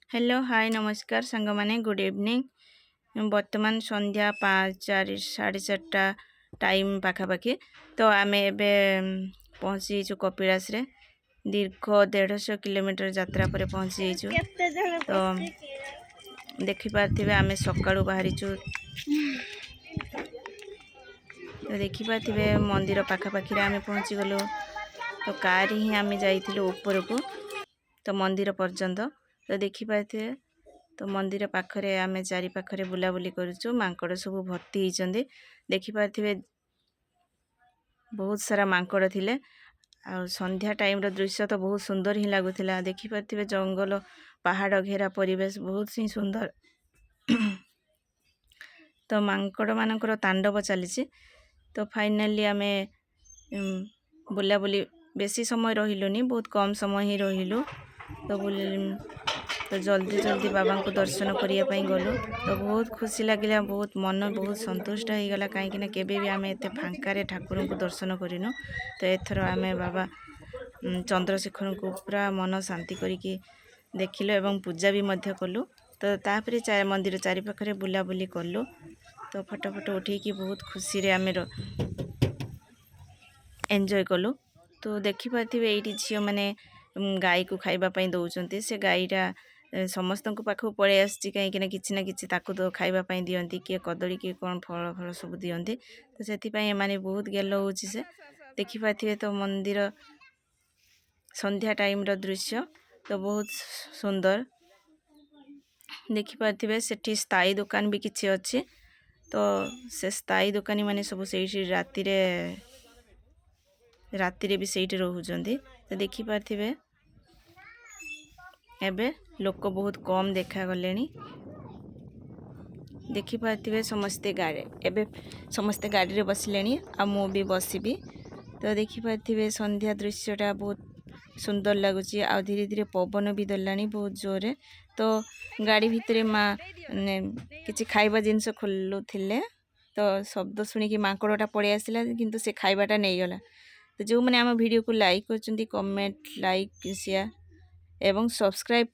hello hi नमस्कार सांग माने गुड इवनिंग वर्तमान संध्या 5:30 टाइम पाखापाखि तो आम एवं पहुँची कपिलास रे दीर्घ 150 किलोमीटर यात्रा पर पहुँची तो देखिपारे आम सकाळू बाहरी तो देखिपारे मंदिर पाखापाखि आम पहुँची गलु तो कार ही आम जाइलु ऊपर को तो मंदिर पर्यंत तो देखिपारे तो मंदिर पाखरे आमे चारि पाखरे बुलाबुली करूछु मांकड़ सब भर्ती होइचंदी देखिपारे बहुत सारा मांकड़ थिले आ संध्या टाइम रो दृश्य तो बहुत सुंदर ही लागुथिला देखिपारे जंगल पहाड़ घेरा परिवेश बहुत ही सुंदर तो मांकड़ मानकर तांडव चली तो फाइनली आमे बुलाबुली बेसी समय रहिलुनी बहुत कम समय ही रहिलु तो जल्दी जल्दी बाबा को दर्शन करिया पई गलु तो बहुत खुशी लागिला बहुत मन बहुत संतुष्ट हो गला कहीं केबे भी आमे एते फांका रे ठाकुर को दर्शन करिनु तो एथरो आमे बाबा चंद्रशेखर को पूरा मन शांति करिकी देखिलो एवं पूजा भी मध्य कलु तो तापरे मंदिर चारि पाखरे बुलाबुली कलु तो फोटो फोटो उठेकी बहुत खुशी रे आमे एंजॉय कलु तो देखि पाथिबे एठी झियो माने गाय को खाइबा पई दउचंती से गायटा समस्त को पाखु पळे आछि कहीं किछि ना किछि ताकु तो खाइबा पई दियंती के कदली के कोन फल फल सब दियंती तो सेति पई माने बहुत गेल होछि से देखि पाथिबे तो मंदिर संध्या टाइम रो दृश्य तो बहुत सुंदर देखि पाथिबे सेठी स्थायी दुकान भी किछि अछि तो से स्थायी दुकानी माने सब सेठी राति रे भी सेठी रहउचंदी तो देखि पाथिबे एबे लोक बहुत कम देखा गलेनी देखि पाथिबे समस्ते गाड़ी एबे समस्ते गाड़ी रे बसलेनी आ मु भी बसिबी तो देखि पाथिबे संध्या दृश्यटा बहुत सुंदर लागुची आ धीरे धीरे पवन भी दलानी बहुत जोरे तो गाड़ी भितरे माँ किछि खाइबा जिंस खोलु थिले तो शब्द सुनी कि मांकड़टा पड़े आसिला किंतु से खाइबाटा नै गला तो जो माने हम वीडियो को लाइक करचंदी कमेंट लाइक शेयर एवं सब्सक्राइब